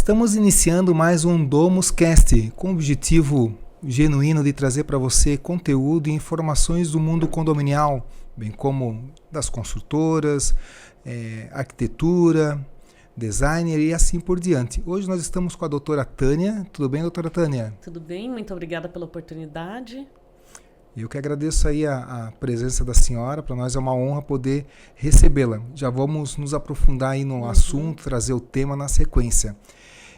Estamos iniciando mais um DomusCast, com o objetivo genuíno de trazer para você conteúdo e informações do mundo condominial, bem como das construtoras, arquitetura, designer e assim por diante. Hoje nós estamos com a doutora Tânia. Tudo bem, doutora Tânia? Tudo bem, muito obrigada pela oportunidade. Eu que agradeço aí a presença da senhora, para nós é uma honra poder recebê-la. Já vamos nos aprofundar aí no assunto, trazer o tema na sequência.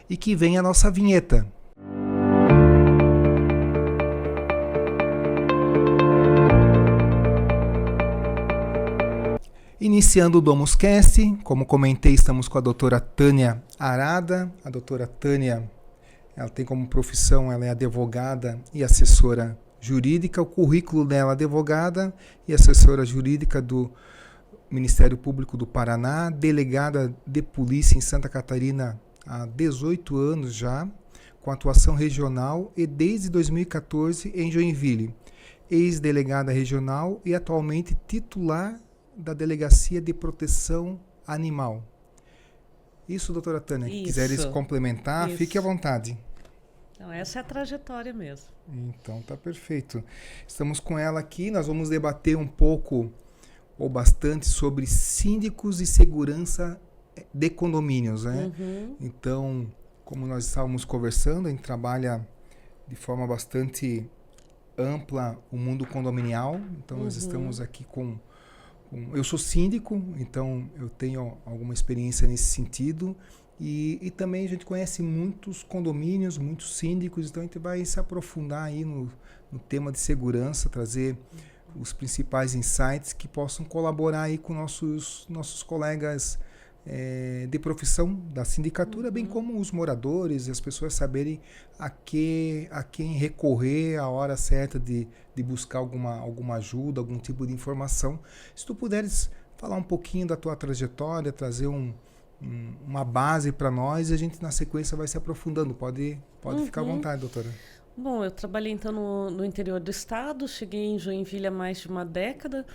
E que vem a nossa vinheta. Iniciando o DomusCast, como comentei, estamos com a doutora Tânia Arada. A doutora Tânia, ela tem como profissão, ela é advogada e assessora jurídica. O currículo dela é advogada e assessora jurídica do Ministério Público do Paraná, delegada de polícia em Santa Catarina há 18 anos já, com atuação regional e desde 2014 em Joinville, ex-delegada regional e atualmente titular da Delegacia de Proteção Animal. Isso, doutora Tânia, se quiseres complementar, fique à vontade. Então, essa é a trajetória mesmo. Então, tá perfeito. Estamos com ela aqui, nós vamos debater um pouco ou bastante sobre síndicos e segurança de condomínios, né? Então, como nós estávamos conversando, a gente trabalha de forma bastante ampla o mundo condominial. Então, nós estamos aqui com... Eu sou síndico, então eu tenho alguma experiência nesse sentido. E também a gente conhece muitos condomínios, muitos síndicos, então a gente vai se aprofundar aí no tema de segurança, trazer os principais insights que possam colaborar aí com nossos colegas de profissão da sindicatura, bem como os moradores e as pessoas saberem a quem recorrer a hora certa de buscar alguma ajuda, algum tipo de informação. Se tu puderes falar um pouquinho da tua trajetória, trazer uma base para nós e a gente na sequência vai se aprofundando. Pode ficar à vontade, doutora. Bom, eu trabalhei então no interior do estado, cheguei em Joinville há mais de uma década.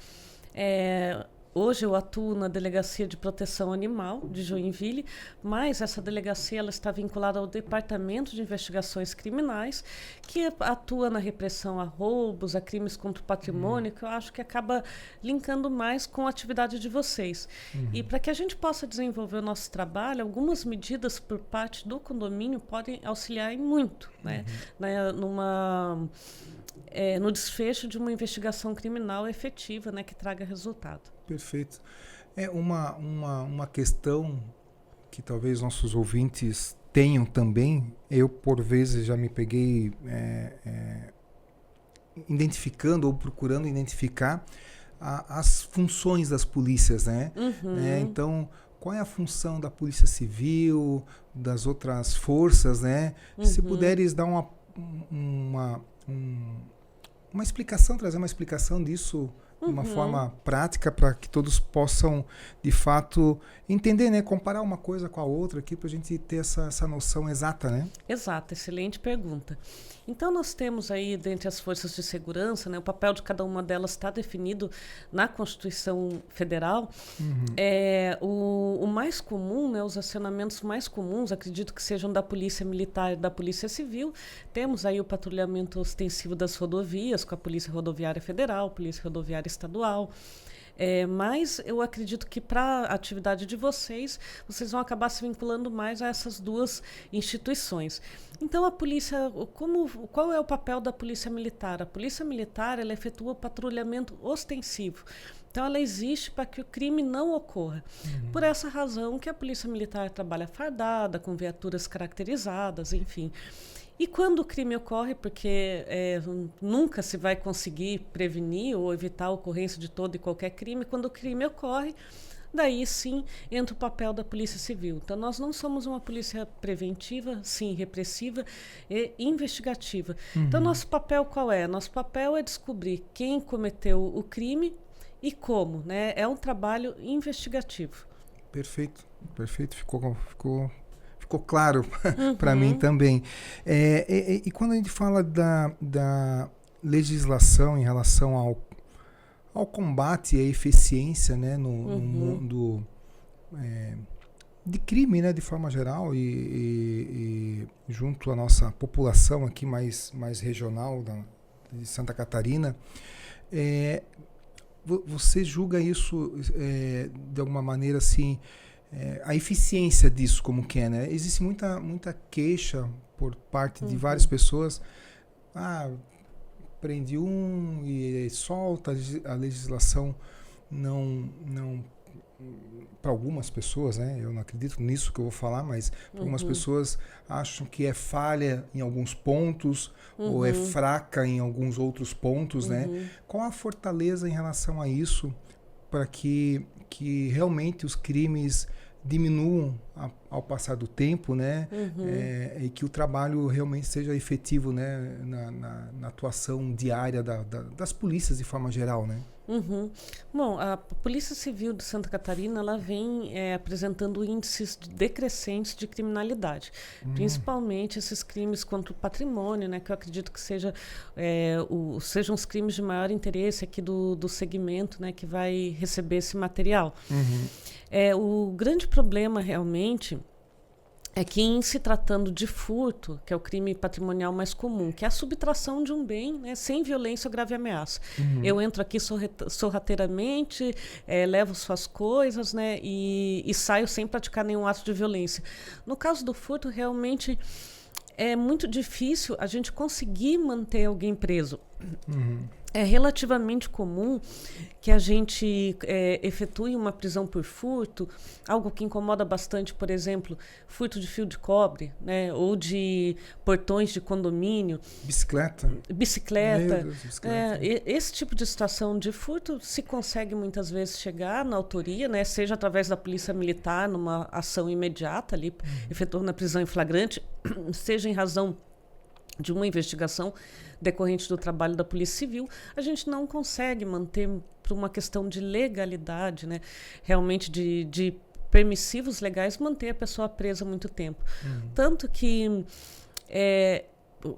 Hoje eu atuo na Delegacia de Proteção Animal de Joinville, mas essa delegacia ela está vinculada ao Departamento de Investigações Criminais, que atua na repressão a roubos, a crimes contra o patrimônio, que eu acho que acaba linkando mais com a atividade de vocês. E para que a gente possa desenvolver o nosso trabalho, algumas medidas por parte do condomínio podem auxiliar em muito, né? No desfecho de uma investigação criminal efetiva, né, que traga resultado. Perfeito. Uma questão que talvez nossos ouvintes tenham também, eu por vezes já me peguei identificando ou procurando identificar as funções das polícias, né? Então, qual é a função da Polícia Civil, das outras forças, né? Se puderes dar uma explicação, trazer uma explicação disso de uma forma prática para que todos possam, de fato, entender, né? Comparar uma coisa com a outra aqui para a gente ter essa noção exata, né? Exato, excelente pergunta. Então, nós temos aí, dentre as forças de segurança, né, o papel de cada uma delas está definido na Constituição Federal. O mais comum, né, os acionamentos mais comuns, acredito que sejam da Polícia Militar e da Polícia Civil. Temos aí o patrulhamento ostensivo das rodovias, com a Polícia Rodoviária Federal, Polícia Rodoviária Estadual. Mas eu acredito que para a atividade de vocês vão acabar se vinculando mais a essas duas instituições. Então, a polícia, qual é o papel da Polícia Militar? A Polícia Militar ela efetua o patrulhamento ostensivo. Então, ela existe para que o crime não ocorra. Por essa razão que a Polícia Militar trabalha fardada, com viaturas caracterizadas, enfim. E quando o crime ocorre, porque nunca se vai conseguir prevenir ou evitar a ocorrência de todo e qualquer crime, quando o crime ocorre, daí sim entra o papel da Polícia Civil. Então, nós não somos uma polícia preventiva, sim, repressiva e investigativa. Então, nosso papel qual é? Nosso papel é descobrir quem cometeu o crime e como, né? É um trabalho investigativo. Perfeito, perfeito. Ficou claro para mim também. E quando a gente fala da legislação em relação ao combate e à eficiência, né, no mundo de crime, né, de forma geral, e junto à nossa população aqui mais regional de Santa Catarina, você julga isso de alguma maneira assim, a eficiência disso como que é, né? Existe muita queixa por parte de várias pessoas. Prende e solta, a legislação não para algumas pessoas, né? Eu não acredito nisso que eu vou falar, mas algumas pessoas acham que é falha em alguns pontos ou é fraca em alguns outros pontos, né? Qual a fortaleza em relação a isso para que realmente os crimes diminuam ao passar do tempo, né? E que o trabalho realmente seja efetivo, né? Na atuação diária das polícias de forma geral, né? Bom, a Polícia Civil de Santa Catarina ela vem apresentando índices decrescentes de criminalidade, principalmente esses crimes contra o patrimônio, né, que eu acredito que sejam os crimes de maior interesse aqui do segmento, né, que vai receber esse material. O grande problema realmente é que, em se tratando de furto, que é o crime patrimonial mais comum, que é a subtração de um bem, né, sem violência ou grave ameaça. Eu entro aqui sorrateiramente, levo suas coisas, né, e saio sem praticar nenhum ato de violência. No caso do furto, realmente é muito difícil a gente conseguir manter alguém preso. É relativamente comum que a gente efetue uma prisão por furto, algo que incomoda bastante, por exemplo, furto de fio de cobre, né, ou de portões de condomínio. Bicicleta. Meu Deus, bicicleta. Esse tipo de situação de furto se consegue muitas vezes chegar na autoria, né, seja através da polícia militar, numa ação imediata, ali, efetuando a prisão em flagrante, seja em razão de uma investigação decorrente do trabalho da Polícia Civil. A gente não consegue manter, por uma questão de legalidade, né, realmente de permissivos legais, manter a pessoa presa muito tempo. Tanto que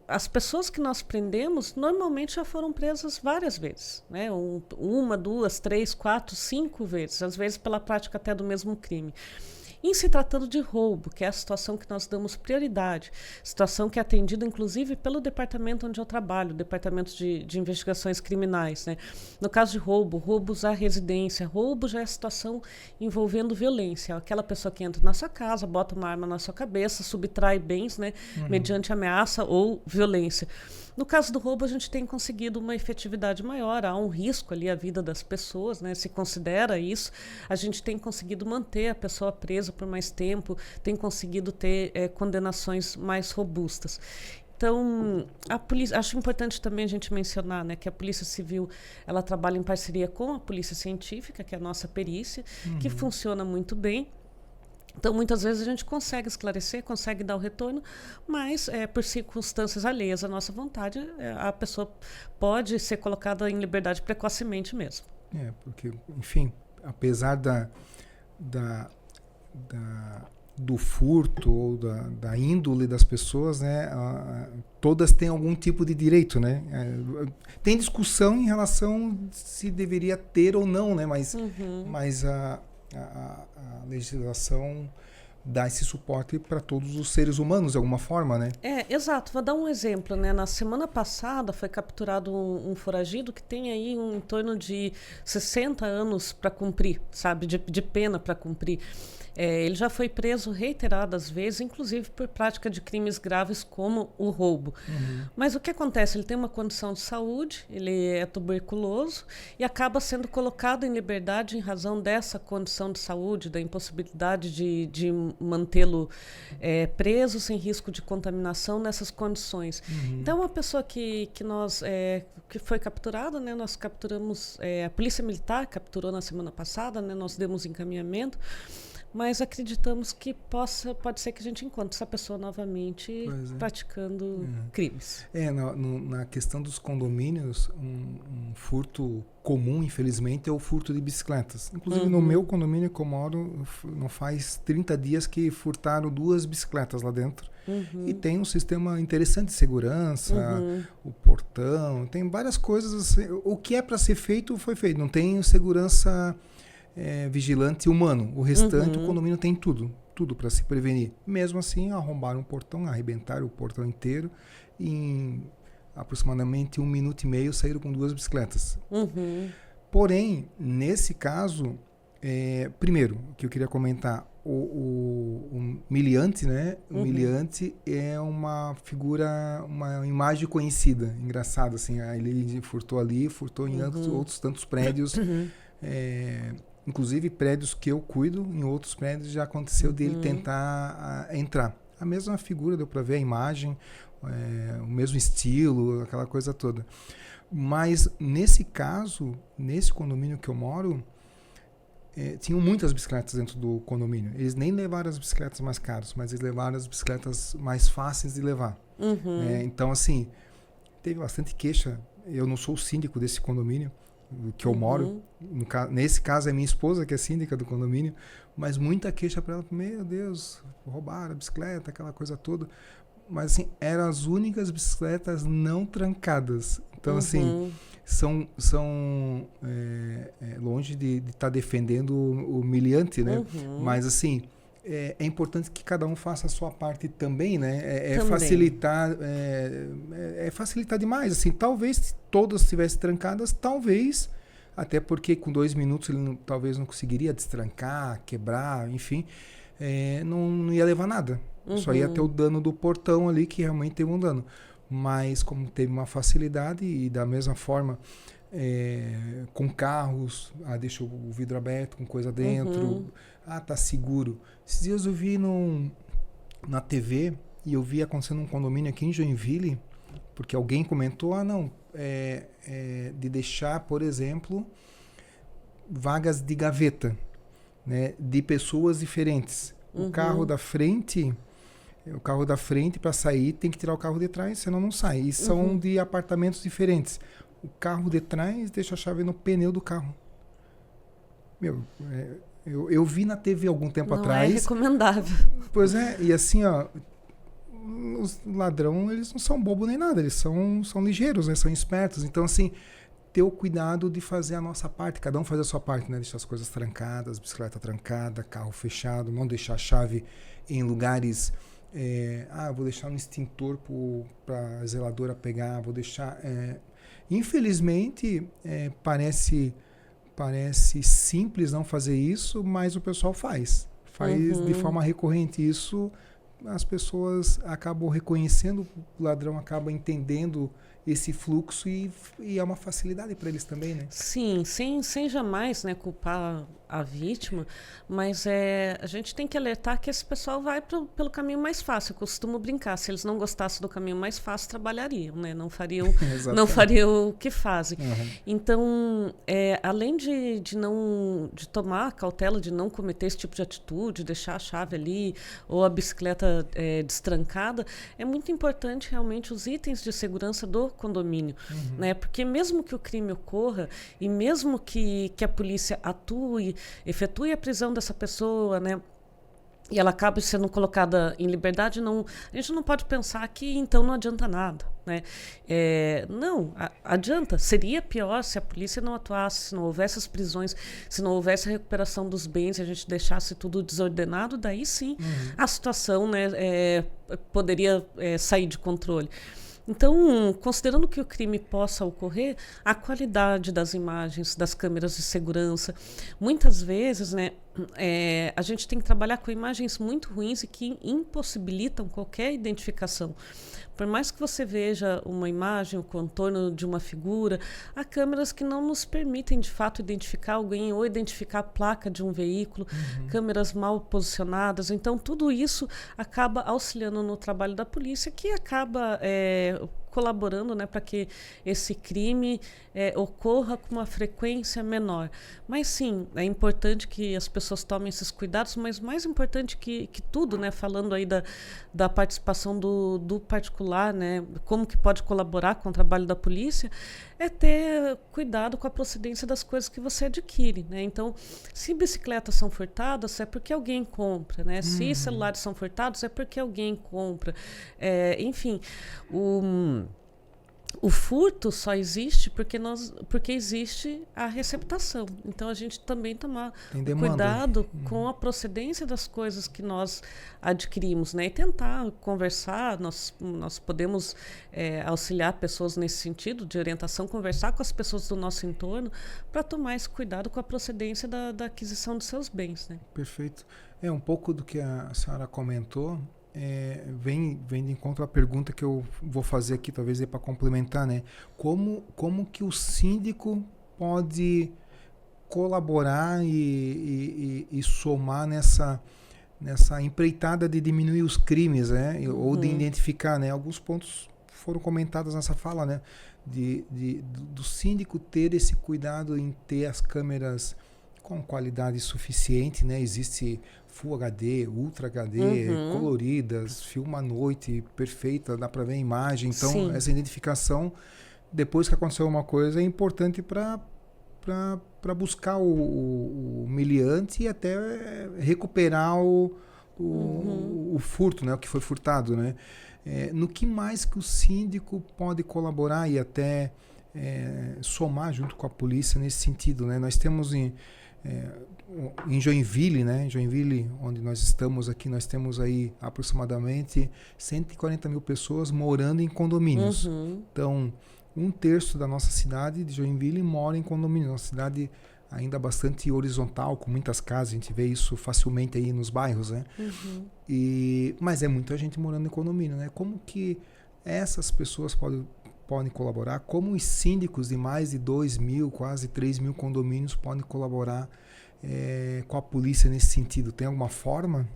as pessoas que nós prendemos normalmente já foram presas várias vezes, né? Uma, duas, três, quatro, 5 vezes, às vezes pela prática até do mesmo crime. Em se tratando de roubo, que é a situação que nós damos prioridade, situação que é atendida inclusive pelo departamento onde eu trabalho, o departamento de investigações criminais, né? No caso de roubos à residência, roubo já é a situação envolvendo violência, aquela pessoa que entra na sua casa, bota uma arma na sua cabeça, subtrai bens, né, mediante ameaça ou violência. No caso do roubo, a gente tem conseguido uma efetividade maior, há um risco ali à vida das pessoas, né? Se considera isso, a gente tem conseguido manter a pessoa presa por mais tempo, tem conseguido ter condenações mais robustas. Então, a polícia, acho importante também a gente mencionar, né, que a Polícia Civil ela trabalha em parceria com a Polícia Científica, que é a nossa perícia, que funciona muito bem. Então, muitas vezes a gente consegue esclarecer, consegue dar o retorno, mas por circunstâncias alheias à nossa vontade, a pessoa pode ser colocada em liberdade precocemente mesmo. Porque, enfim, apesar do furto ou da índole das pessoas, né, todas têm algum tipo de direito, né? Tem discussão em relação se deveria ter ou não, né? Mas a legislação dá esse suporte para todos os seres humanos de alguma forma, né? Exato. Vou dar um exemplo, né? Na semana passada foi capturado um foragido que tem aí em torno de 60 anos para cumprir, sabe? De pena para cumprir. Ele já foi preso reiteradas vezes, inclusive por prática de crimes graves como o roubo. Mas o que acontece? Ele tem uma condição de saúde, ele é tuberculoso e acaba sendo colocado em liberdade em razão dessa condição de saúde, da impossibilidade de mantê-lo preso sem risco de contaminação nessas condições. Então, uma pessoa que foi capturada, né, nós capturamos, a Polícia Militar capturou na semana passada, né, nós demos encaminhamento, mas acreditamos que pode ser que a gente encontre essa pessoa novamente praticando crimes. Na questão dos condomínios, um furto comum, infelizmente, é o furto de bicicletas. Inclusive, no meu condomínio que eu moro, não faz 30 dias que furtaram 2 bicicletas lá dentro. E tem um sistema interessante de segurança, o portão, tem várias coisas. Assim, o que é para ser feito, foi feito. Não tem segurança vigilante humano. O restante, o condomínio tem tudo para se prevenir. Mesmo assim, arrombaram um portão, arrebentaram o portão inteiro. Em aproximadamente 1 minuto e meio saíram com 2 bicicletas. Porém, nesse caso, primeiro, o que eu queria comentar, o miliante, né? O miliante é uma figura, uma imagem conhecida, engraçada, assim. Ele furtou em outros tantos prédios, inclusive prédios que eu cuido, em outros prédios já aconteceu dele tentar entrar. A mesma figura, deu para ver a imagem, o mesmo estilo, aquela coisa toda. Mas nesse caso, nesse condomínio que eu moro, tinham muitas bicicletas dentro do condomínio. Eles nem levaram as bicicletas mais caras, mas eles levaram as bicicletas mais fáceis de levar. Então, assim, teve bastante queixa. Eu não sou o síndico desse condomínio que eu moro. Nesse caso, é minha esposa que é síndica do condomínio. Mas muita queixa para ela. Meu Deus, roubaram a bicicleta, aquela coisa toda. Mas, assim, eram as únicas bicicletas não trancadas. Então, assim, são longe de estar defendendo o miliante, né? Mas, assim, é importante que cada um faça a sua parte também, né? Facilitar, facilitar demais. Assim, talvez se todas estivessem trancadas, talvez, até porque com 2 minutos ele talvez não conseguiria destrancar, quebrar, enfim, não ia levar nada. Só ia ter o dano do portão ali, que realmente teve um dano. Mas como teve uma facilidade e da mesma forma com carros, deixa o vidro aberto com coisa dentro, tá seguro. Esses dias eu vi na TV e eu vi acontecendo num condomínio aqui em Joinville, porque alguém comentou, de deixar, por exemplo, vagas de gaveta, né, de pessoas diferentes. O carro da frente para sair tem que tirar o carro de trás, senão não sai. E são de apartamentos diferentes. O carro de trás deixa a chave no pneu do carro. Meu, eu vi na TV algum tempo atrás. Não é recomendável. Pois é, e assim, os ladrões, eles não são bobos nem nada, eles são ligeiros, né? São espertos. Então, assim, ter o cuidado de fazer a nossa parte, cada um fazer a sua parte, né? Deixar as coisas trancadas, bicicleta trancada, carro fechado, não deixar a chave em lugares... vou deixar um extintor para a zeladora pegar, vou deixar... Infelizmente, parece simples não fazer isso, mas o pessoal faz de forma recorrente. Isso as pessoas acabam reconhecendo, o ladrão acaba entendendo esse fluxo e é uma facilidade para eles também, né? Sim, sem jamais, né, culpar a vítima, mas a gente tem que alertar que esse pessoal vai pelo caminho mais fácil. Eu costumo brincar, se eles não gostassem do caminho mais fácil, trabalhariam, né? Não fariam o que fazem. Então, além de tomar a cautela de não cometer esse tipo de atitude, deixar a chave ali ou a bicicleta destrancada, é muito importante realmente os itens de segurança do condomínio, né? Porque mesmo que o crime ocorra e mesmo que a polícia atue, efetue a prisão dessa pessoa, né, e ela acaba sendo colocada em liberdade, a gente não pode pensar que então não adianta nada, né? Não, adianta. Seria pior se a polícia não atuasse, se não houvesse as prisões, se não houvesse a recuperação dos bens, se a gente deixasse tudo desordenado, daí sim a situação, né, poderia sair de controle. Então, considerando que o crime possa ocorrer, a qualidade das imagens, das câmeras de segurança, muitas vezes, né, a gente tem que trabalhar com imagens muito ruins e que impossibilitam qualquer identificação. Por mais que você veja uma imagem, o contorno de uma figura, há câmeras que não nos permitem, de fato, identificar alguém ou identificar a placa de um veículo, câmeras mal posicionadas. Então, tudo isso acaba auxiliando no trabalho da polícia, que acaba colaborando, né, para que esse crime ocorra com uma frequência menor. Mas sim, é importante que as pessoas tomem esses cuidados, mas mais importante que tudo, né, falando aí da participação do particular, né, como que pode colaborar com o trabalho da polícia, é ter cuidado com a procedência das coisas que você adquire, né? Então, se bicicletas são furtadas, é porque alguém compra, né? Se celulares são furtados, é porque alguém compra. Enfim, o furto só existe porque existe a receptação. Então, a gente também tomar cuidado com a procedência das coisas que nós adquirimos, né? E tentar conversar. Nós podemos auxiliar pessoas nesse sentido, de orientação, conversar com as pessoas do nosso entorno para tomar esse cuidado com a procedência da aquisição dos seus bens, né? Perfeito. Um pouco do que a senhora comentou, vem de encontro à pergunta que eu vou fazer aqui, talvez para complementar, né? Como que o síndico pode colaborar e somar nessa empreitada de diminuir os crimes, né? Ou de identificar, né? Alguns pontos foram comentados nessa fala, né? Do síndico ter esse cuidado em ter as câmeras com qualidade suficiente, né? Existe Full HD, Ultra HD, coloridas, filma à noite, perfeita, dá para ver a imagem. Então, sim, essa identificação, depois que aconteceu uma coisa, é importante para buscar o meliante e até recuperar o furto, né? O que foi furtado, né? No que mais que o síndico pode colaborar e até somar junto com a polícia nesse sentido, né? Nós temos em Joinville, né? Joinville, onde nós estamos aqui, nós temos aí aproximadamente 140 mil pessoas morando em condomínios. Então, 1/3 da nossa cidade de Joinville mora em condomínios. Uma cidade ainda bastante horizontal, com muitas casas, a gente vê isso facilmente aí nos bairros, né? Mas é muita gente morando em condomínio, né? Como que essas pessoas podem colaborar? Como os síndicos de mais de 2.000, quase 3.000 condomínios podem colaborar com a polícia nesse sentido? Tem alguma forma?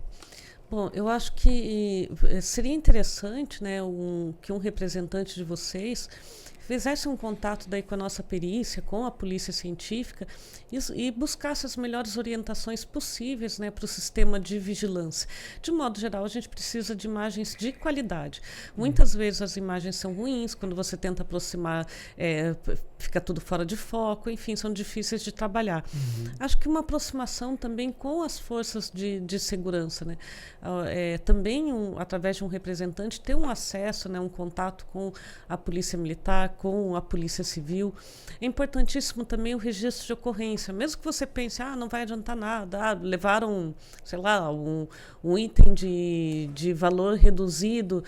Bom, eu acho que seria interessante, né, que um representante de vocês fizesse um contato daí com a nossa perícia, com a polícia científica e buscasse as melhores orientações possíveis, né, para o sistema de vigilância. De modo geral, a gente precisa de imagens de qualidade. Muitas vezes as imagens são ruins, quando você tenta aproximar, fica tudo fora de foco, enfim, são difíceis de trabalhar. Acho que uma aproximação também com as forças de segurança, né? Também, através de um representante, ter um acesso, né, um contato com a polícia militar, com a polícia civil. É importantíssimo também o registro de ocorrência. Mesmo que você pense, não vai adiantar nada, levaram, sei lá, um item de valor reduzido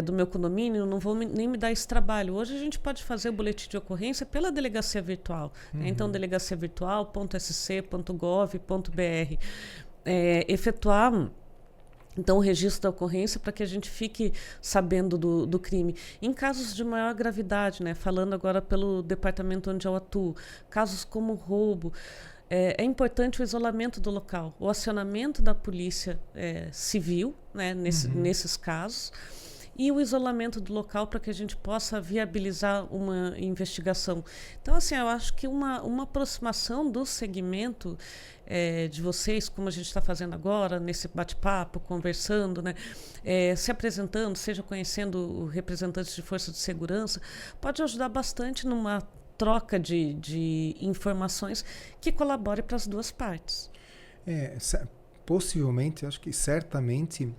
do meu condomínio, não vou nem me dar esse trabalho. Hoje a gente pode fazer o boletim de ocorrência pela delegacia virtual. Então, delegaciavirtual.sc.gov.br. Efetuar então o registro da ocorrência para que a gente fique sabendo do crime. Em casos de maior gravidade, né, falando agora pelo departamento onde eu atuo, casos como roubo, é importante o isolamento do local, o acionamento da polícia civil, né, nesses casos, e o isolamento do local para que a gente possa viabilizar uma investigação. Então, assim, eu acho que uma aproximação do segmento de vocês, como a gente está fazendo agora, nesse bate-papo, conversando, né, se apresentando, seja conhecendo representantes de força de segurança, pode ajudar bastante numa troca de informações que colabore para as duas partes. Possivelmente, acho que certamente,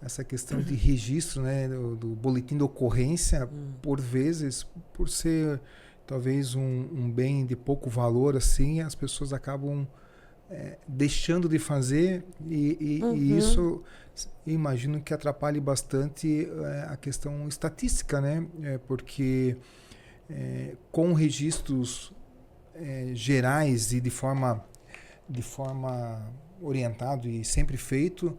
essa questão de registro, né, do boletim de ocorrência, por vezes, por ser talvez um bem de pouco valor, assim, as pessoas acabam deixando de fazer e isso, eu imagino que atrapalhe bastante a questão estatística, né? Porque com registros gerais e de forma orientado e sempre feito,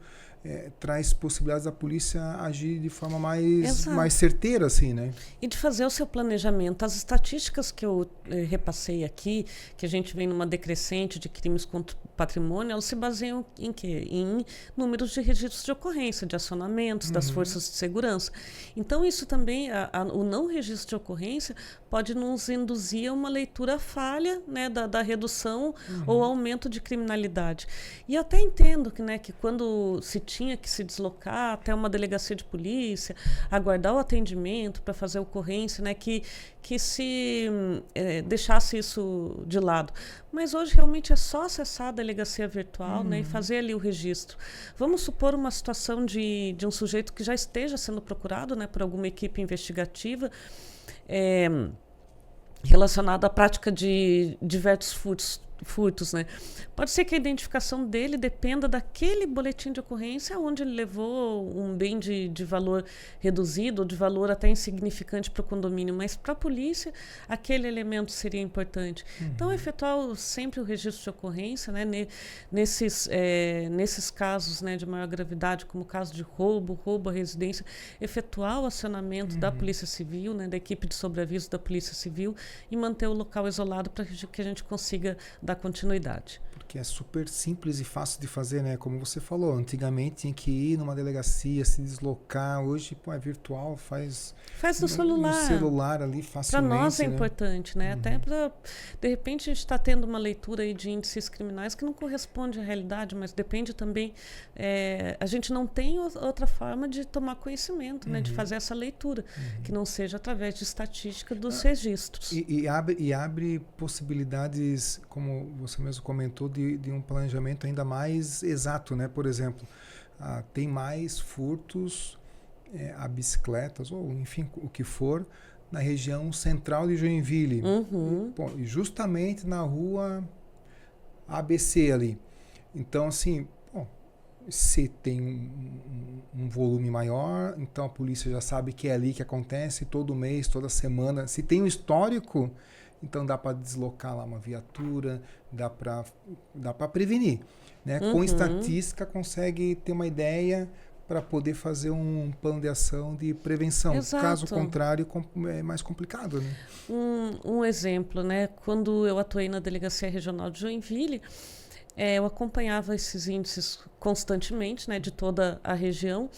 traz possibilidades da polícia agir de forma mais certeira, assim, né? E de fazer o seu planejamento. As estatísticas que eu repassei aqui, que a gente vem numa decrescente de crimes contra o patrimônio, elas se baseiam em quê? Em números de registros de ocorrência, de acionamentos das forças de segurança. Então, isso também, o não registro de ocorrência pode nos induzir a uma leitura falha, né, da redução ou aumento de criminalidade. E eu até entendo que quando se tinha que se deslocar até uma delegacia de polícia, aguardar o atendimento para fazer a ocorrência, né, que se deixasse isso de lado. Mas hoje realmente é só acessar a delegacia virtual, né, e fazer ali o registro. Vamos supor uma situação de um sujeito que já esteja sendo procurado, né, por alguma equipe investigativa. relacionado à prática de diversos furtos, né? Pode ser que a identificação dele dependa daquele boletim de ocorrência onde ele levou um bem de valor reduzido, ou de valor até insignificante para o condomínio, mas para a polícia aquele elemento seria importante. Então, efetuar sempre o registro de ocorrência, né? Nesses casos, né, de maior gravidade, como o caso de roubo à residência, efetuar o acionamento da Polícia Civil, né, da equipe de sobreaviso da Polícia Civil, e manter o local isolado para que a gente consiga dar continuidade. Porque é super simples e fácil de fazer, né? Como você falou, antigamente tinha que ir numa delegacia, se deslocar. Hoje, é virtual, faz no celular. No celular ali, facilmente. Para nós é importante, né? Até para, de repente, a gente está tendo uma leitura aí de índices criminais que não corresponde à realidade, mas depende também. A gente não tem outra forma de tomar conhecimento, né? De fazer essa leitura, que não seja através de estatística dos registros. E abre possibilidades, como você mesmo comentou, de um planejamento ainda mais exato, né? Por exemplo, tem mais furtos a bicicletas, ou enfim, o que for, na região central de Joinville. E justamente na rua ABC ali. Então, assim, se tem um volume maior, então a polícia já sabe que é ali que acontece todo mês, toda semana. Se tem um histórico, então dá para deslocar lá uma viatura, dá para prevenir, né? Com estatística consegue ter uma ideia para poder fazer um plano de ação de prevenção. Exato. Caso contrário, é mais complicado, né? Um exemplo, né? Quando eu atuei na Delegacia Regional de Joinville, eu acompanhava esses índices constantemente, né, de toda a região.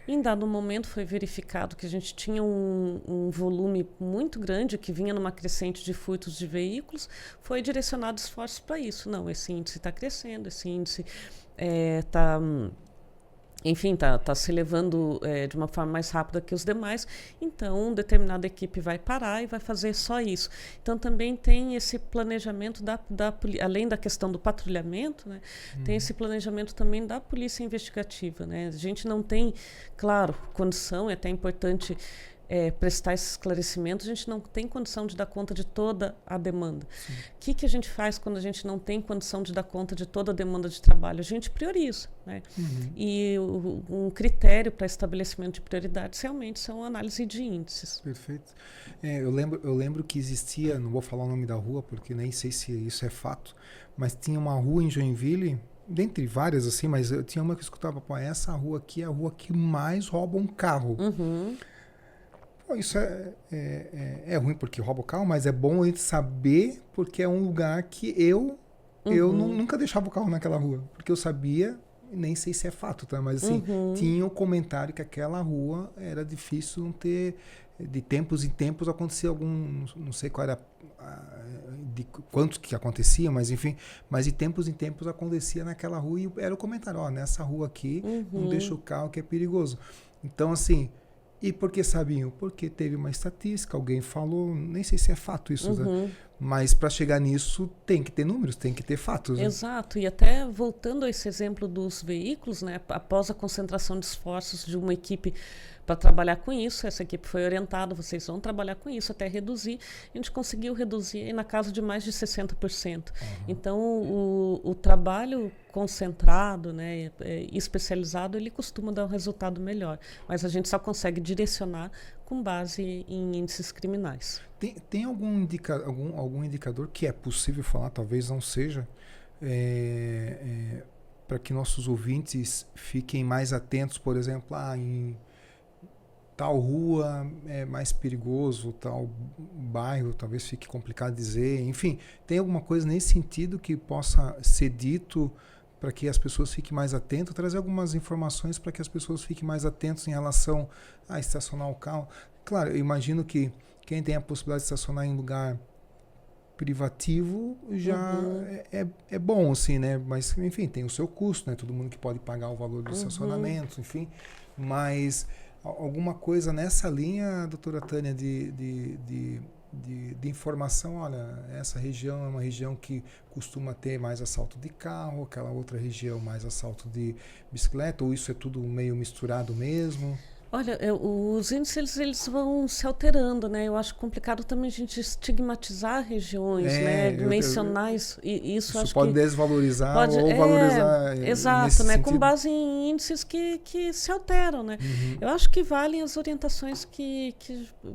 Em dado momento foi verificado que a gente tinha um volume muito grande que vinha numa crescente de furtos de veículos. Foi direcionado esforços para isso. Não, esse índice está crescendo, esse índice está... Enfim, tá se elevando de uma forma mais rápida que os demais, então determinada equipe vai parar e vai fazer só isso. Então também tem esse planejamento, além da questão do patrulhamento, né, tem esse planejamento também da polícia investigativa, né? A gente não tem, claro, condição, é até importante prestar esse esclarecimento, a gente não tem condição de dar conta de toda a demanda. O que a gente faz quando a gente não tem condição de dar conta de toda a demanda de trabalho? A gente prioriza, né? E um critério para estabelecimento de prioridades realmente são a análise de índices. Perfeito. Eu lembro que existia, não vou falar o nome da rua porque nem sei se isso é fato, mas tinha uma rua em Joinville, dentre várias assim, mas eu tinha uma que eu escutava, essa rua aqui é a rua que mais rouba um carro. Isso é ruim porque rouba o carro, mas é bom a gente saber porque é um lugar que eu nunca deixava o carro naquela rua, porque eu sabia, nem sei se é fato, tá? Mas assim, tinha um comentário que aquela rua era difícil não ter, de tempos em tempos acontecia algum, não sei qual era, de quantos que acontecia, mas enfim, mas de tempos em tempos acontecia naquela rua e era o comentário, nessa rua aqui não deixa o carro que é perigoso. Então assim, e por que sabiam? Porque teve uma estatística, alguém falou, nem sei se é fato isso, né? Mas para chegar nisso tem que ter números, tem que ter fatos. Né? Exato, e até voltando a esse exemplo dos veículos, né? Após a concentração de esforços de uma equipe para trabalhar com isso, essa equipe foi orientada, vocês vão trabalhar com isso até reduzir, a gente conseguiu reduzir na casa de mais de 60%. Então, o trabalho concentrado, né, especializado, ele costuma dar um resultado melhor, mas a gente só consegue direcionar com base em índices criminais. Tem algum indicador que é possível falar, talvez não seja, para que nossos ouvintes fiquem mais atentos, por exemplo, em tal rua é mais perigoso, tal bairro talvez fique complicado dizer, enfim, tem alguma coisa nesse sentido que possa ser dito para que as pessoas fiquem mais atentas, trazer algumas informações para que as pessoas fiquem mais atentas em relação a estacionar o carro. Claro, eu imagino que quem tem a possibilidade de estacionar em lugar privativo já é bom, assim, né? Mas, enfim, tem o seu custo, né? Todo mundo que pode pagar o valor do estacionamento, enfim, mas alguma coisa nessa linha, doutora Tânia, de informação, olha, essa região é uma região que costuma ter mais assalto de carro, aquela outra região mais assalto de bicicleta, ou isso é tudo meio misturado mesmo? Olha, os índices eles vão se alterando, né? Eu acho complicado também a gente estigmatizar regiões, né? Mencionar isso. Isso acho pode que desvalorizar ou valorizar exato, né? sentido. Com base em índices que se alteram, né? Eu acho que valem as orientações que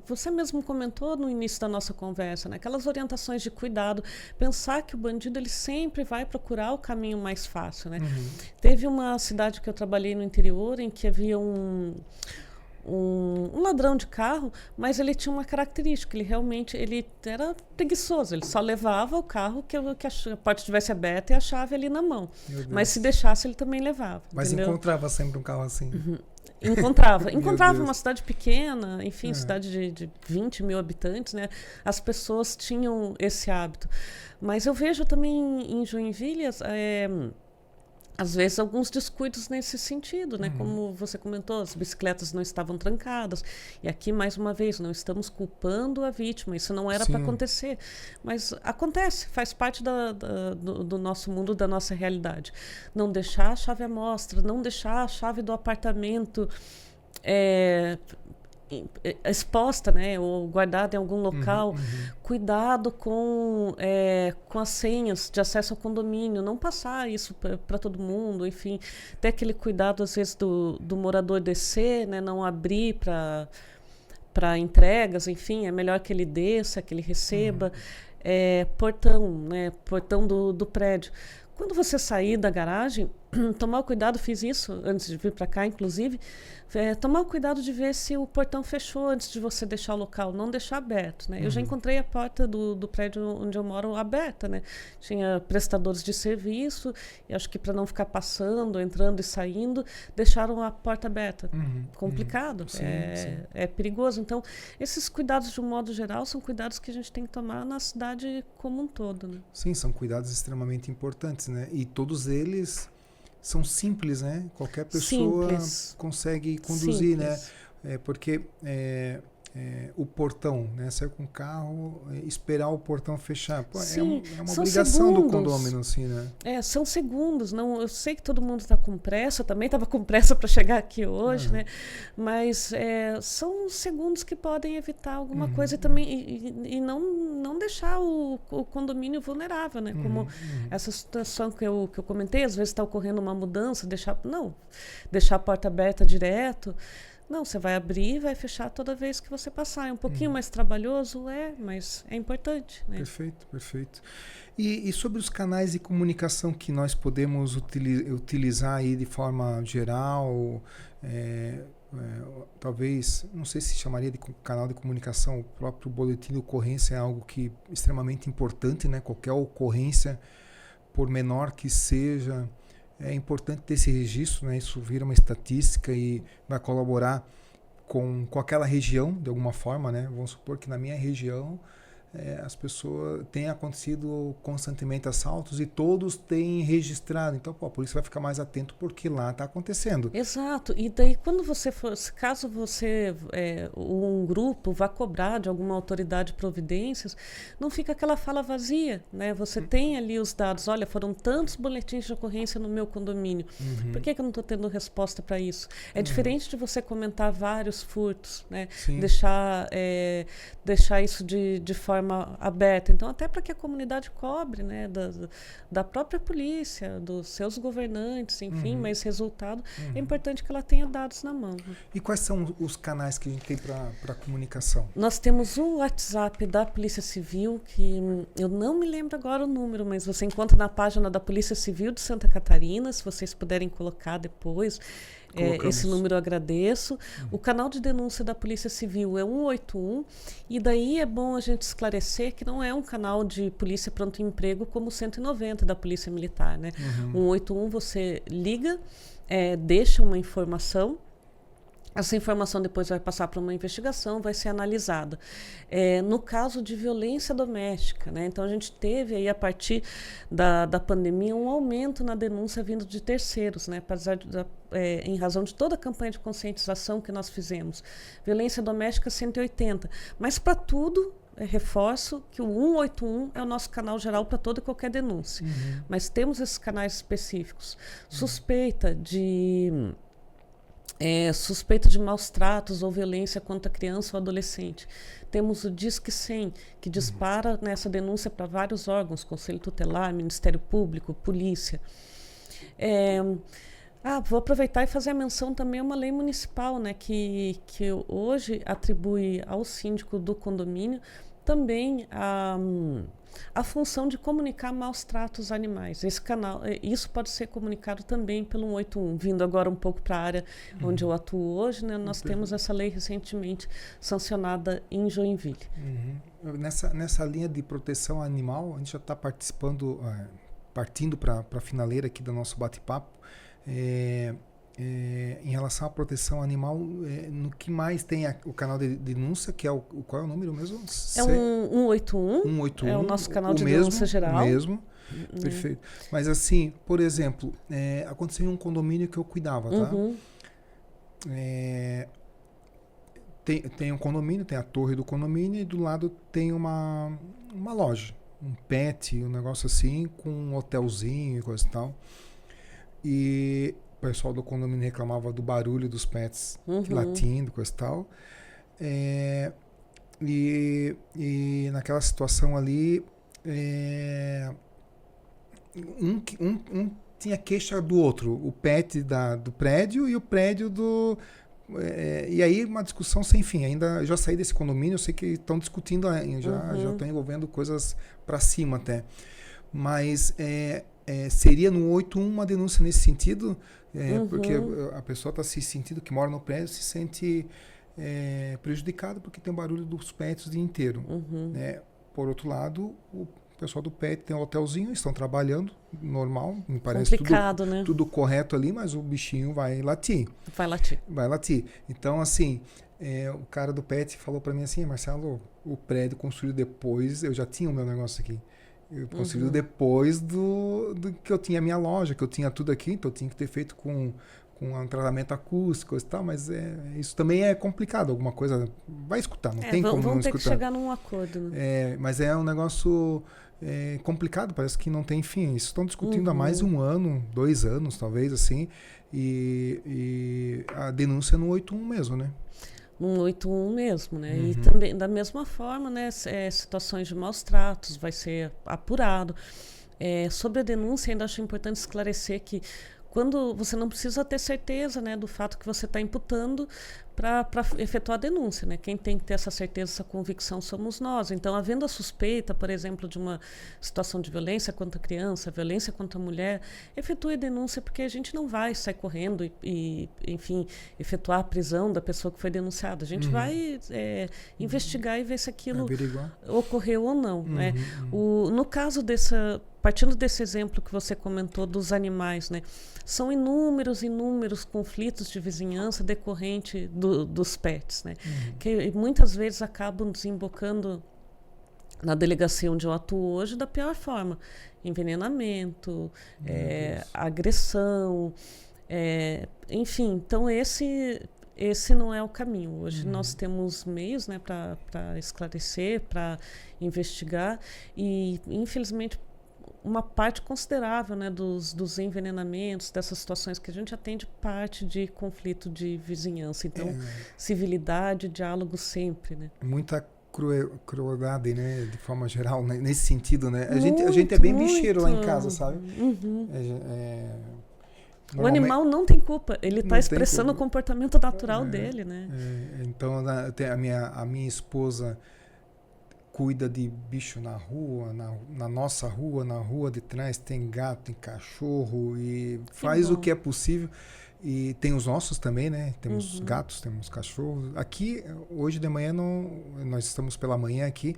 você mesmo comentou no início da nossa conversa, né? Aquelas orientações de cuidado, pensar que o bandido ele sempre vai procurar o caminho mais fácil, né? Teve uma cidade que eu trabalhei no interior em que havia um ladrão de carro, mas ele tinha uma característica, ele era preguiçoso, ele só levava o carro que a porta estivesse aberta e a chave ali na mão. Mas se deixasse, ele também levava. Mas entendeu? Encontrava sempre um carro assim. Encontrava uma cidade pequena, enfim, cidade de 20 mil habitantes, né? As pessoas tinham esse hábito. Mas eu vejo também em Joinville às vezes alguns descuidos nesse sentido, né? Como você comentou, as bicicletas não estavam trancadas. E aqui, mais uma vez, não estamos culpando a vítima. Isso não era para acontecer. Mas acontece, faz parte do nosso mundo, da nossa realidade. Não deixar a chave à mostra, não deixar a chave do apartamento exposta, né, ou guardada em algum local. Cuidado com as senhas de acesso ao condomínio, não passar isso para todo mundo, enfim, ter aquele cuidado às vezes do morador descer, né, não abrir para entregas, enfim, é melhor que ele desça, que ele receba. Portão, né, portão do prédio. Quando você sair da garagem, tomar o cuidado, fiz isso antes de vir para cá, inclusive, tomar o cuidado de ver se o portão fechou antes de você deixar o local, não deixar aberto, né? Eu já encontrei a porta do prédio onde eu moro aberta, né? Tinha prestadores de serviço, e acho que para não ficar passando, entrando e saindo, deixaram a porta aberta. Complicado, Sim. É perigoso. Então, esses cuidados, de um modo geral, são cuidados que a gente tem que tomar na cidade como um todo, né? Sim, são cuidados extremamente importantes, né? E todos eles são simples, né? Qualquer pessoa consegue conduzir, né? Porque o portão, né? Sair com o carro, esperar o portão fechar. Pô, é uma obrigação do condômino, assim, né? São segundos. Não, eu sei que todo mundo está com pressa, eu também estava com pressa para chegar aqui hoje, né? Mas são segundos que podem evitar alguma coisa e também e não deixar o condomínio vulnerável, né? Como essa situação que eu comentei, às vezes está ocorrendo uma mudança, deixar a porta aberta direto. Não, você vai abrir e vai fechar toda vez que você passar. É um pouquinho mais trabalhoso, mas é importante, né? Perfeito. E sobre os canais de comunicação que nós podemos utilizar aí de forma geral, talvez, não sei se chamaria de canal de comunicação, o próprio boletim de ocorrência é algo que é extremamente importante, né? Qualquer ocorrência, por menor que seja, é importante ter esse registro, né? Isso vira uma estatística e vai colaborar com aquela região, de alguma forma, né? Vamos supor que na minha região as pessoas têm acontecido constantemente assaltos e todos têm registrado. Então, a polícia vai ficar mais atento porque lá está acontecendo. Exato. E daí, quando você for, caso você, um grupo, vá cobrar de alguma autoridade providências, não fica aquela fala vazia, né? Você tem ali os dados. Olha, foram tantos boletins de ocorrência no meu condomínio. Por que eu não estou tendo resposta para isso? É diferente de você comentar vários furtos, né? Deixar isso de forma aberta. Então, até para que a comunidade cobre, né, da própria polícia, dos seus governantes, enfim, mas resultado, é importante que ela tenha dados na mão. E quais são os canais que a gente tem para comunicação? Nós temos um WhatsApp da Polícia Civil, que eu não me lembro agora o número, mas você encontra na página da Polícia Civil de Santa Catarina, se vocês puderem colocar depois. Esse número eu agradeço. O canal de denúncia da Polícia Civil é 181, e daí é bom a gente esclarecer que não é um canal de polícia pronto emprego como o 190 da Polícia Militar, né? 181 você liga, deixa uma informação. Essa informação depois vai passar para uma investigação, vai ser analisada. No caso de violência doméstica, né? Então a gente teve aí, a partir da pandemia, um aumento na denúncia vindo de terceiros, né? Apesar em razão de toda a campanha de conscientização que nós fizemos. Violência doméstica 180. Mas para tudo, reforço que o 181 é o nosso canal geral para toda e qualquer denúncia. Mas temos esses canais específicos. Suspeita de suspeita de maus tratos ou violência contra criança ou adolescente. Temos o Disque 100, que dispara nessa denúncia para vários órgãos, Conselho Tutelar, Ministério Público, Polícia. Vou aproveitar e fazer a menção também a uma lei municipal, né, que hoje atribui ao síndico do condomínio também a função de comunicar maus tratos animais. Isso pode ser comunicado também pelo 181. Vindo agora um pouco para a área onde eu atuo hoje, né, nós temos essa lei recentemente sancionada em Joinville. Nessa linha de proteção animal, a gente já está partindo para a finaleira aqui do nosso bate-papo. Em relação à proteção animal, no que mais tem o canal de denúncia, que é qual é o número mesmo? É um 181. 181. É o nosso canal de denúncia geral. O mesmo. Perfeito. Mas assim, por exemplo, aconteceu em um condomínio que eu cuidava, tá? Tem um condomínio, tem a torre do condomínio e do lado tem uma loja, um pet, um negócio assim, com um hotelzinho e coisa e tal. E o pessoal do condomínio reclamava do barulho dos pets latindo, coisa e tal. E naquela situação ali, um tinha queixa do outro, o pet do prédio e o prédio do... e aí uma discussão sem fim. Ainda já saí desse condomínio, eu sei que estão discutindo, já estão envolvendo coisas para cima até. Mas seria no 181 uma denúncia nesse sentido, porque a pessoa está se sentindo, que mora no prédio, se sente prejudicada porque tem o barulho dos pets o dia inteiro. Né? Por outro lado, o pessoal do pet tem um hotelzinho, estão trabalhando normal, me parece tudo correto ali, mas o bichinho vai latir. Vai latir. Então, assim, o cara do pet falou para mim assim: Marcelo, o prédio construído depois, eu já tinha o meu negócio aqui. Eu construí depois do que eu tinha a minha loja, que eu tinha tudo aqui, então eu tinha que ter feito com um tratamento acústico e tal, mas isso também é complicado, alguma coisa vai escutar, não tem como não escutar. Vamos ter que chegar num acordo. Né? Mas é um negócio complicado, parece que não tem fim. Isso estão discutindo há mais de 1 ano, 2 anos, talvez, assim, e a denúncia é no 181 mesmo, né? No 181 mesmo, né? E também, da mesma forma, né, situações de maus tratos vai ser apurado. Sobre a denúncia, ainda acho importante esclarecer que quando você não precisa ter certeza, né, do fato que você está imputando para efetuar a denúncia, né? Quem tem que ter essa certeza, essa convicção somos nós. Então, havendo a suspeita, por exemplo, de uma situação de violência contra a criança, violência contra a mulher, efetue a denúncia, porque a gente não vai sair correndo e enfim, efetuar a prisão da pessoa que foi denunciada. A gente vai investigar e ver se aquilo ocorreu ou não. Né? No caso partindo desse exemplo que você comentou dos animais, né? São inúmeros conflitos de vizinhança decorrente dos pets, né? Que muitas vezes acabam desembocando na delegacia onde eu atuo hoje da pior forma: envenenamento, agressão, enfim. Então esse não é o caminho. Hoje nós temos meios, né, para esclarecer, para investigar, e infelizmente uma parte considerável, né, dos envenenamentos, dessas situações que a gente atende, parte de conflito de vizinhança. Então, civilidade, diálogo sempre, né? Muita crueldade, né, de forma geral, né? Nesse sentido, né? A gente é bem bicheiro lá em casa, sabe? O animal não tem culpa, ele está expressando o comportamento natural dele, né? Então, a minha esposa cuida de bicho na rua, na nossa rua, na rua de trás tem gato, tem cachorro, e faz o que é possível. E tem os nossos também, né? Temos gatos, temos cachorros. Aqui, hoje de manhã, nós estamos pela manhã aqui,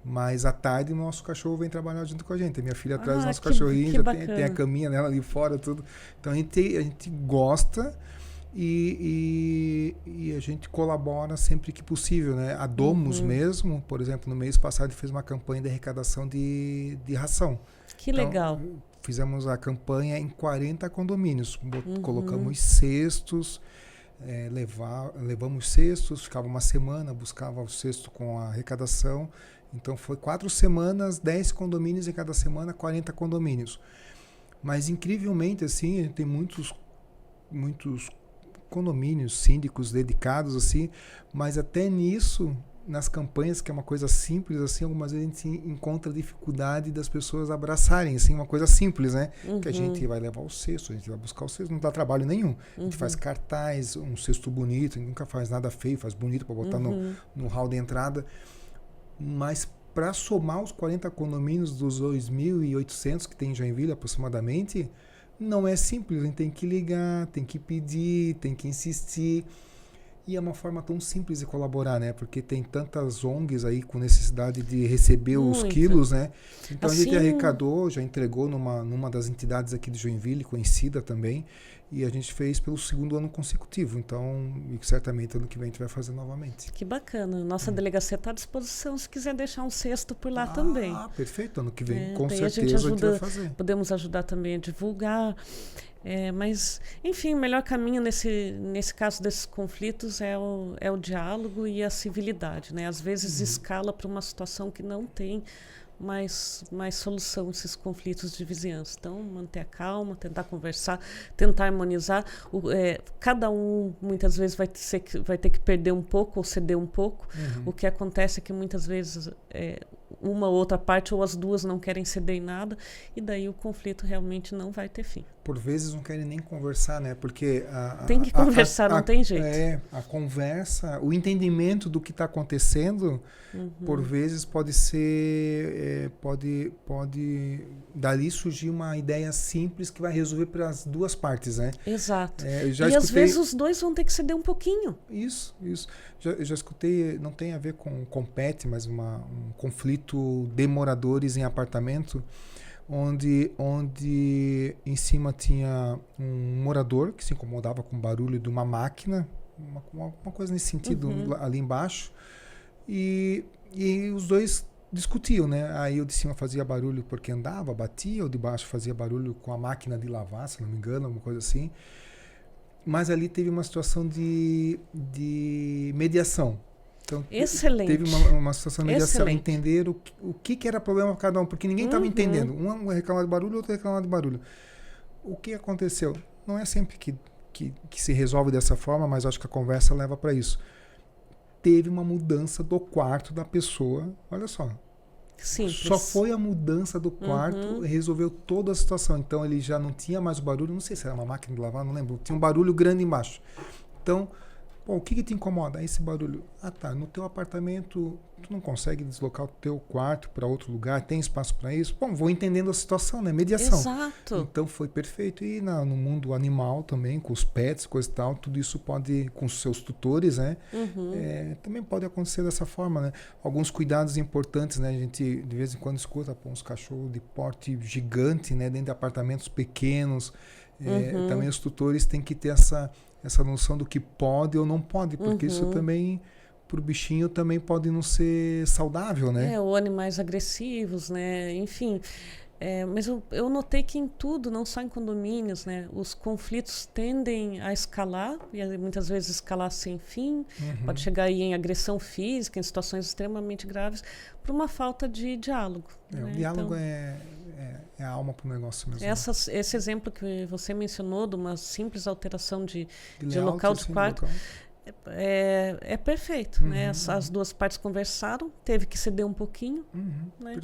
mas à tarde o nosso cachorro vem trabalhar junto com a gente. A minha filha traz o nosso cachorrinho, já tem a caminha dela ali fora, tudo. Então a gente gosta. E a gente colabora sempre que possível, né? A Domus mesmo, por exemplo, no mês passado fez uma campanha de arrecadação de ração. Que legal. Fizemos a campanha em 40 condomínios. Colocamos cestos, levamos cestos, ficava uma semana, buscava o cesto com a arrecadação. Então foi 4 semanas, 10 condomínios em cada semana, 40 condomínios. Mas incrivelmente, assim, a gente tem muitos condomínios, síndicos dedicados, assim, mas até nisso, nas campanhas, que é uma coisa simples, assim, algumas vezes a gente encontra dificuldade das pessoas abraçarem, assim, uma coisa simples, né? Que a gente vai levar o cesto, a gente vai buscar o cesto, não dá trabalho nenhum. A gente faz cartaz, um cesto bonito, a gente nunca faz nada feio, faz bonito para botar no hall de entrada, mas para somar os 40 condomínios dos 2.800 que tem em Joinville, aproximadamente, não é simples. A gente tem que ligar, tem que pedir, tem que insistir. E é uma forma tão simples de colaborar, né? Porque tem tantas ONGs aí com necessidade de receber os quilos, né? Então assim, a gente arrecadou, já entregou numa das entidades aqui de Joinville, conhecida também, e a gente fez pelo 2º ano consecutivo. Então, e certamente ano que vem a gente vai fazer novamente. Que bacana. Nossa delegacia está à disposição se quiser deixar um cesto por lá também. Ah, perfeito. Ano que vem, com certeza, a gente vai fazer. Podemos ajudar também a divulgar. Mas, enfim, o melhor caminho nesse caso desses conflitos é o diálogo e a civilidade, né? Às vezes escala para uma situação que não tem mais solução esses conflitos de vizinhança. Então, manter a calma, tentar conversar, tentar harmonizar. Cada um, muitas vezes, vai ter que perder um pouco ou ceder um pouco. O que acontece é que, muitas vezes, uma ou outra parte ou as duas não querem ceder em nada, e daí o conflito realmente não vai ter fim. Por vezes não querem nem conversar, né? Porque tem que conversar, não tem jeito. A conversa, o entendimento do que está acontecendo, por vezes pode ser, pode dali surgir uma ideia simples que vai resolver para as duas partes, né? Exato. Às vezes os dois vão ter que ceder um pouquinho. Isso. Eu já escutei, não tem a ver com pet, mas um conflito de moradores em apartamento, onde em cima tinha um morador que se incomodava com o barulho de uma máquina, uma coisa nesse sentido, ali embaixo, e os dois discutiam, né? Aí o de cima fazia barulho porque andava, batia, o de baixo fazia barulho com a máquina de lavar, se não me engano, alguma coisa assim. Mas ali teve uma situação de mediação. Então, excelente. Teve uma situação de mediação, entender o que era problema para cada um, porque ninguém estava entendendo. Um reclamava de barulho, outro reclamava de barulho. O que aconteceu? Não é sempre que se resolve dessa forma, mas acho que a conversa leva para isso. Teve uma mudança do quarto da pessoa, olha só. Simples. Só foi a mudança do quarto, resolveu toda a situação. Então ele já não tinha mais o barulho, não sei se era uma máquina de lavar, não lembro. Tinha um barulho grande embaixo. Então, o que te incomoda? Esse barulho. Ah, tá. No teu apartamento, tu não consegue deslocar o teu quarto para outro lugar? Tem espaço para isso? Bom, vou entendendo a situação, né? Mediação. Exato. Então foi perfeito. E no mundo animal também, com os pets, coisa e tal, tudo isso pode, com os seus tutores, né? Também pode acontecer dessa forma, né? Alguns cuidados importantes, né? A gente de vez em quando escuta uns cachorros de porte gigante, né? Dentro de apartamentos pequenos. Também os tutores têm que ter essa noção do que pode ou não pode, porque isso também, para o bichinho, também pode não ser saudável, né? Ou animais agressivos, né? Enfim, mas eu notei que em tudo, não só em condomínios, né? Os conflitos tendem a escalar, e muitas vezes escalar sem fim, pode chegar aí em agressão física, em situações extremamente graves, por uma falta de diálogo. Né? O diálogo é a alma para o negócio mesmo. Esse exemplo que você mencionou de uma simples alteração de local de quarto é perfeito. Né? As duas partes conversaram, teve que ceder um pouquinho. Né?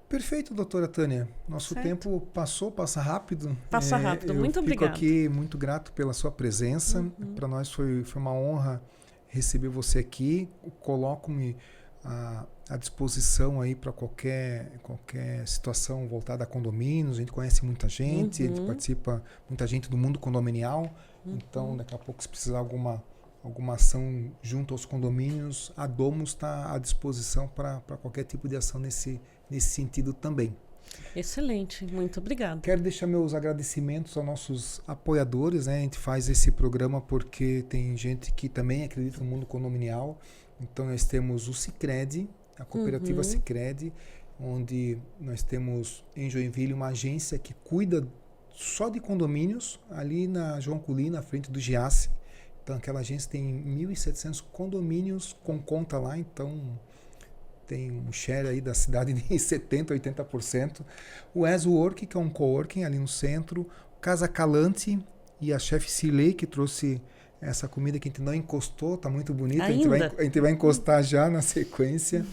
Perfeito, doutora Tânia. Nosso tempo passa rápido. Passa rápido. Muito obrigada. Eu fico aqui muito grato pela sua presença. Para nós foi uma honra receber você aqui. Coloco-me à disposição aí para qualquer situação voltada a condomínios. A gente conhece muita gente, a gente participa, muita gente do mundo condominial. Então, daqui a pouco, se precisar alguma ação junto aos condomínios, a Domus está à disposição para qualquer tipo de ação nesse sentido também. Excelente, muito obrigada. Quero deixar meus agradecimentos aos nossos apoiadores, né? A gente faz esse programa porque tem gente que também acredita no mundo condominial. Então nós temos o Sicredi, a cooperativa Sicredi, onde nós temos em Joinville uma agência que cuida só de condomínios, ali na João Culi, na frente do Giasse. Então aquela agência tem 1.700 condomínios com conta lá, então tem um share aí da cidade de 70%, 80%. O ESWork, que é um coworking ali no centro. Casa Calante, e a chefe Cirlei, que trouxe essa comida que a gente não encostou, tá muito bonita. A gente vai encostar já na sequência.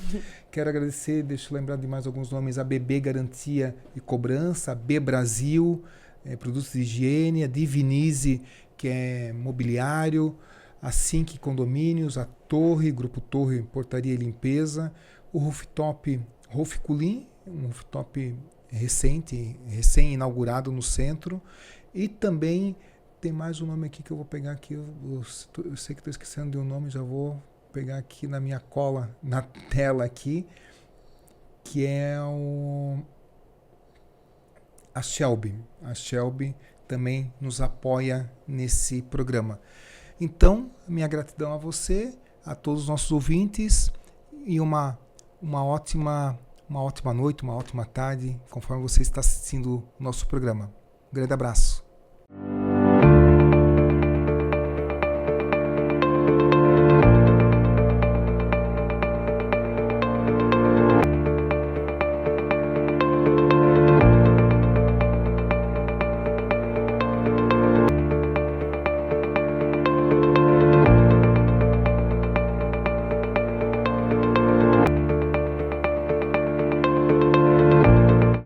Quero agradecer, deixa eu lembrar de mais alguns nomes, a BB Garantia e Cobrança, a B Brasil, produtos de higiene, a Divinize, que é mobiliário, a Sync Condomínios, a Torre, Grupo Torre, Portaria e Limpeza, o Rooftop Roofculin, um rooftop recém-inaugurado no centro, e também tem mais um nome aqui que eu vou pegar aqui, eu sei que estou esquecendo de um nome, já vou pegar aqui na minha cola, na tela aqui, que é a Shelby. A Shelby também nos apoia nesse programa. Então, minha gratidão a você, a todos os nossos ouvintes, e uma ótima noite, uma ótima tarde, conforme você está assistindo o nosso programa. Um grande abraço.